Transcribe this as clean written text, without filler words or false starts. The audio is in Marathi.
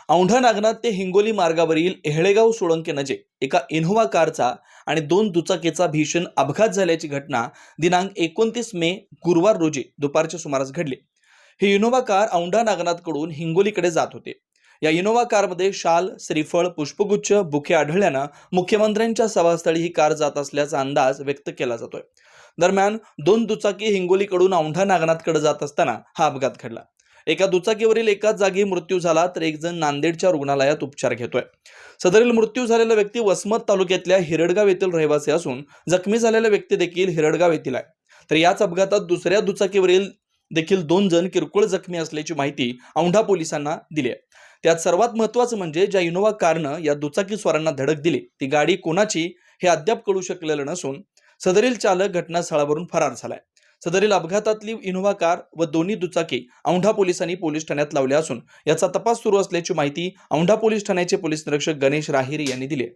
औंढा नागनाथ ते हिंगोली मार्गावरील एहळेगाव सोळंके नजीक एका इनोव्हा कारचा आणि 2 दुचाकीचा भीषण अपघात झाल्याची घटना दिनांक 29 मे गुरुवार रोजी दुपारच्या सुमारास घडली। ही इनोव्हा कार औंढा नागनाथकडून हिंगोलीकडे जात होते। या इनोव्हा कारमध्ये शाल, श्रीफळ, पुष्पगुच्छ, बुके आढळल्यानं मुख्यमंत्र्यांच्या सभास्थळी ही कार जात असल्याचा अंदाज व्यक्त केला जातोय। दरम्यान 2 दुचाकी हिंगोलीकडून औंढा नागनाथकडे जात असताना हा अपघात घडला। एका दुचाकीवरील एकाच जागी मृत्यू झाला तर एक जण नांदेडच्या रुग्णालयात उपचार घेतोय। सदरील मृत्यू झालेला व्यक्ती वसमत तालुक्यातल्या हिरडगाव येथील रहिवासी असून जखमी झालेला व्यक्ती देखील हिरडगाव येथील आहे। तर याच अपघातात दुसऱ्या दुचाकीवरील देखील 2 जण किरकोळ जखमी असल्याची माहिती औंढा पोलिसांना दिली आहे। त्यात सर्वात महत्त्वाचं म्हणजे ज्या इनोव्हा कारनं या दुचाकी स्वारांना धडक दिली ती गाडी कोणाची हे अद्याप कळू शकलेलं नसून सदरील चालक घटनास्थळावरून फरार झालाय। सदरील अपघातातली इनोव्हा कार व दोन्ही दुचाकी औंढा पोलिसांनी पोलीस ठाण्यात लावल्या असून याचा तपास सुरू असल्याची माहिती औंढा पोलीस ठाण्याचे पोलीस निरीक्षक गणेश राहिरी यांनी दिली आहे।